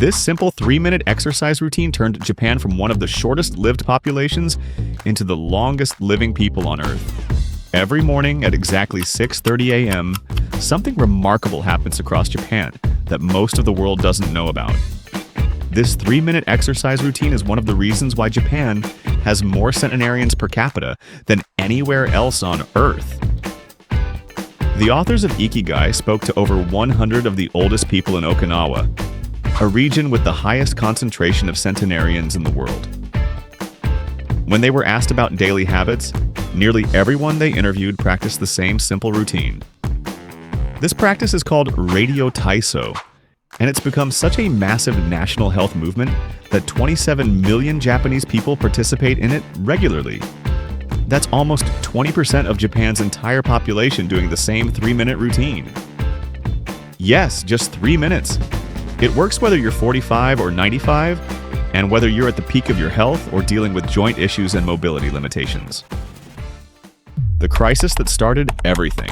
This simple 3-minute exercise routine turned Japan from one of the shortest-lived populations into the longest-living people on Earth. Every morning at exactly 6:30 a.m., something remarkable happens across Japan that most of the world doesn't know about. This 3-minute exercise routine is one of the reasons why Japan has more centenarians per capita than anywhere else on Earth. The authors of Ikigai spoke to over 100 of the oldest people in Okinawa, a region with the highest concentration of centenarians in the world. When they were asked about daily habits, nearly everyone they interviewed practiced the same simple routine. This practice is called Radio Taiso, and it's become such a massive national health movement that 27 million Japanese people participate in it regularly. That's almost 20% of Japan's entire population doing the same 3-minute routine. Yes, just 3 minutes. It works whether you're 45 or 95, and whether you're at the peak of your health or dealing with joint issues and mobility limitations. The crisis that started everything.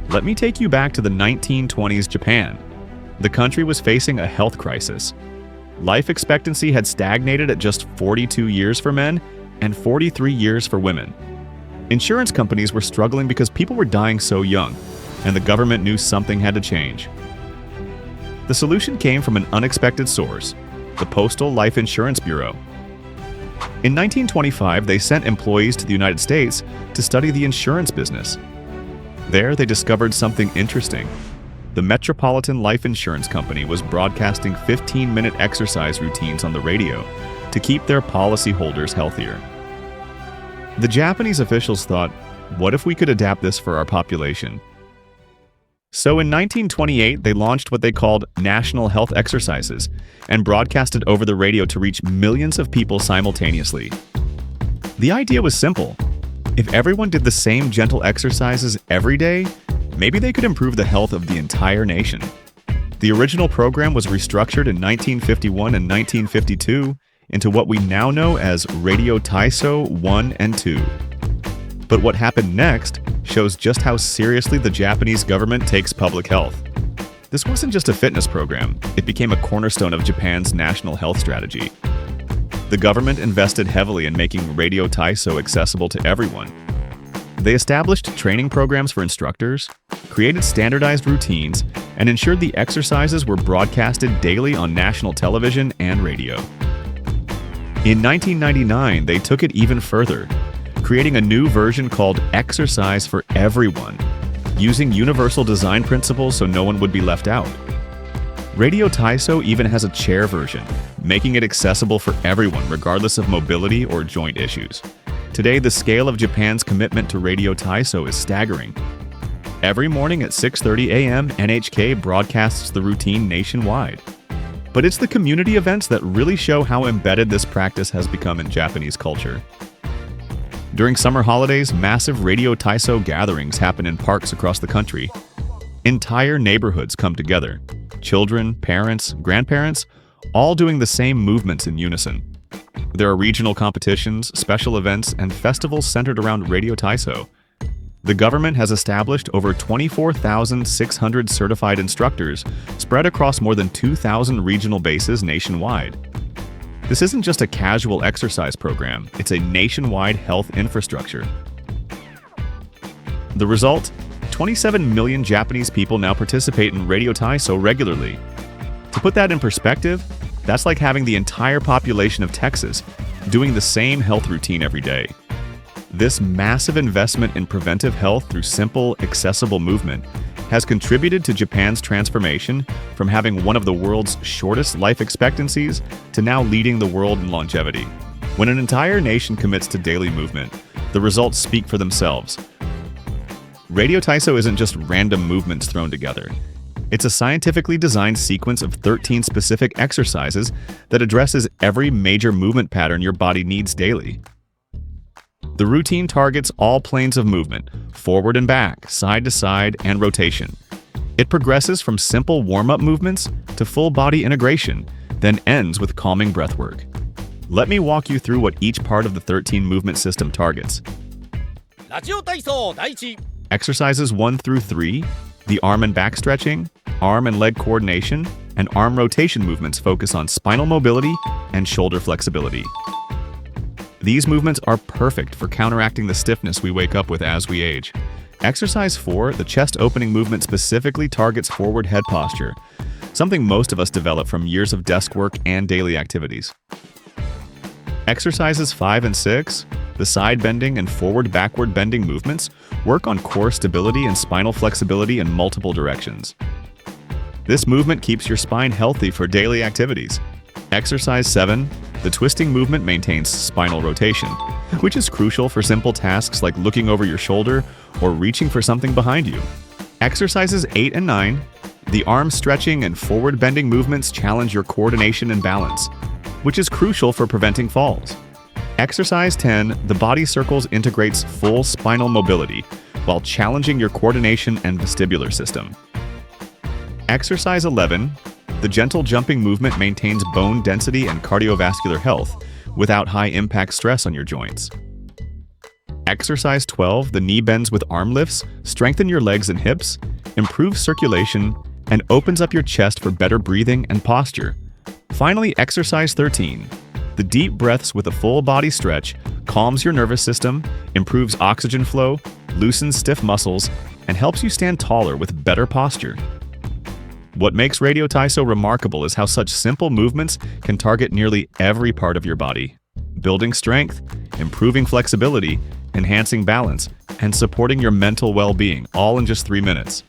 Let me take you back to the 1920s Japan. The country was facing a health crisis. Life expectancy had stagnated at just 42 years for men and 43 years for women. Insurance companies were struggling because people were dying so young, and the government knew something had to change. The solution came from an unexpected source, the Postal Life Insurance Bureau. In 1925, they sent employees to the United States to study the insurance business. There, they discovered something interesting. The Metropolitan Life Insurance Company was broadcasting 15-minute exercise routines on the radio to keep their policyholders healthier. The Japanese officials thought, what if we could adapt this for our population? So in 1928, they launched what they called National Health Exercises and broadcasted over the radio to reach millions of people simultaneously. The idea was simple. If everyone did the same gentle exercises every day, maybe they could improve the health of the entire nation. The original program was restructured in 1951 and 1952 into what we now know as Radio Taiso 1 and 2. But what happened next shows just how seriously the Japanese government takes public health. This wasn't just a fitness program, it became a cornerstone of Japan's national health strategy. The government invested heavily in making Radio Taiso accessible to everyone. They established training programs for instructors, created standardized routines, and ensured the exercises were broadcasted daily on national television and radio. In 1999, they took it even further, creating a new version called Exercise for Everyone, using universal design principles so no one would be left out. Radio Taiso even has a chair version, making it accessible for everyone regardless of mobility or joint issues. Today, the scale of Japan's commitment to Radio Taiso is staggering. Every morning at 6:30 a.m., NHK broadcasts the routine nationwide. But it's the community events that really show how embedded this practice has become in Japanese culture. During summer holidays, massive Radio Taiso gatherings happen in parks across the country. Entire neighborhoods come together. Children, parents, grandparents, all doing the same movements in unison. There are regional competitions, special events, and festivals centered around Radio Taiso. The government has established over 24,600 certified instructors spread across more than 2,000 regional bases nationwide. This isn't just a casual exercise program, it's a nationwide health infrastructure. The result? 27 million Japanese people now participate in Radio Taiso regularly. To put that in perspective, that's like having the entire population of Texas doing the same health routine every day. This massive investment in preventive health through simple, accessible movement has contributed to Japan's transformation from having one of the world's shortest life expectancies to now leading the world in longevity. When an entire nation commits to daily movement, the results speak for themselves. Radio Taiso isn't just random movements thrown together. It's a scientifically designed sequence of 13 specific exercises that addresses every major movement pattern your body needs daily. The routine targets all planes of movement, forward and back, side to side, and rotation. It progresses from simple warm-up movements to full body integration, then ends with calming breathwork. Let me walk you through what each part of the 13 movement system targets. Radio Taiso 第一 Exercises 1 through 3, the arm and back stretching, arm and leg coordination, and arm rotation movements focus on spinal mobility and shoulder flexibility. These movements are perfect for counteracting the stiffness we wake up with as we age. Exercise 4, the chest opening movement, specifically targets forward head posture, something most of us develop from years of desk work and daily activities. Exercises 5 and 6, the side bending and forward-backward bending movements, work on core stability and spinal flexibility in multiple directions. This movement keeps your spine healthy for daily activities. Exercise 7, the twisting movement maintains spinal rotation, which is crucial for simple tasks like looking over your shoulder or reaching for something behind you. Exercises 8 and 9, the arm stretching and forward bending movements challenge your coordination and balance, which is crucial for preventing falls. Exercise 10, the body circles integrates full spinal mobility while challenging your coordination and vestibular system. Exercise 11, the gentle jumping movement maintains bone density and cardiovascular health without high-impact stress on your joints. Exercise 12, the knee bends with arm lifts, strengthen your legs and hips, improves circulation, and opens up your chest for better breathing and posture. Finally, exercise 13, the deep breaths with a full body stretch calms your nervous system, improves oxygen flow, loosens stiff muscles, and helps you stand taller with better posture. What makes Radio Taiso remarkable is how such simple movements can target nearly every part of your body, building strength, improving flexibility, enhancing balance, and supporting your mental well-being, all in just 3 minutes.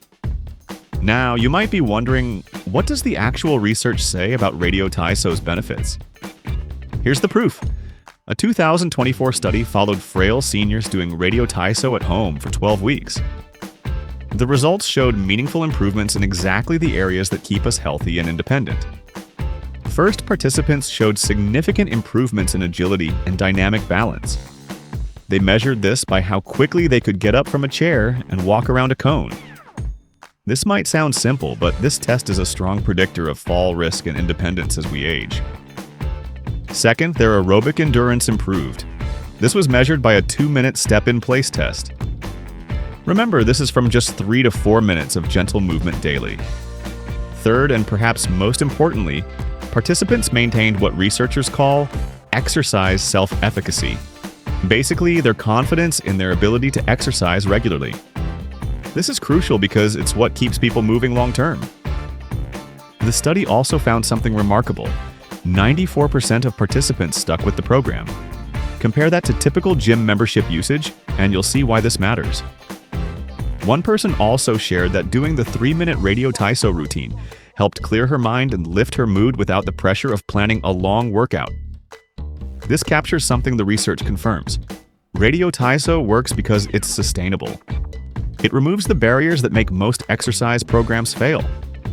Now, you might be wondering, what does the actual research say about Radio Taiso's benefits? Here's the proof. A 2024 study followed frail seniors doing Radio Taiso at home for 12 weeks. The results showed meaningful improvements in exactly the areas that keep us healthy and independent. First, participants showed significant improvements in agility and dynamic balance. They measured this by how quickly they could get up from a chair and walk around a cone. This might sound simple, but this test is a strong predictor of fall risk and independence as we age. Second, their aerobic endurance improved. This was measured by a 2-minute step-in-place test. Remember, this is from just 3 to 4 minutes of gentle movement daily. Third, and perhaps most importantly, participants maintained what researchers call exercise self-efficacy. Basically, their confidence in their ability to exercise regularly. This is crucial because it's what keeps people moving long-term. The study also found something remarkable. 94% of participants stuck with the program. Compare that to typical gym membership usage, and you'll see why this matters. One person also shared that doing the 3-minute Radio Taiso routine helped clear her mind and lift her mood without the pressure of planning a long workout. This captures something the research confirms. Radio Taiso works because it's sustainable. It removes the barriers that make most exercise programs fail: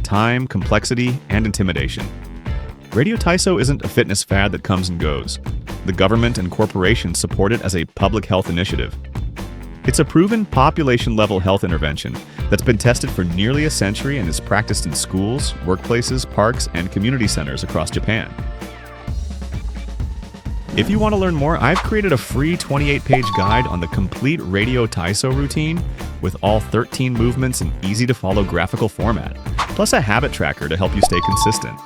time, complexity, and intimidation. Radio Taiso isn't a fitness fad that comes and goes. The government and corporations support it as a public health initiative. It's a proven population-level health intervention that's been tested for nearly a century and is practiced in schools, workplaces, parks, and community centers across Japan. If you want to learn more, I've created a free 28-page guide on the complete Radio Taiso routine with all 13 movements in easy-to-follow graphical format, plus a habit tracker to help you stay consistent.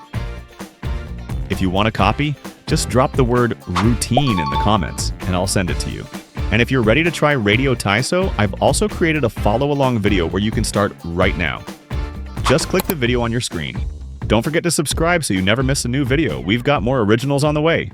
If you want a copy, just drop the word routine in the comments and I'll send it to you. And if you're ready to try Radio Taiso, I've also created a follow-along video where you can start right now. Just click the video on your screen. Don't forget to subscribe so you never miss a new video. We've got more originals on the way.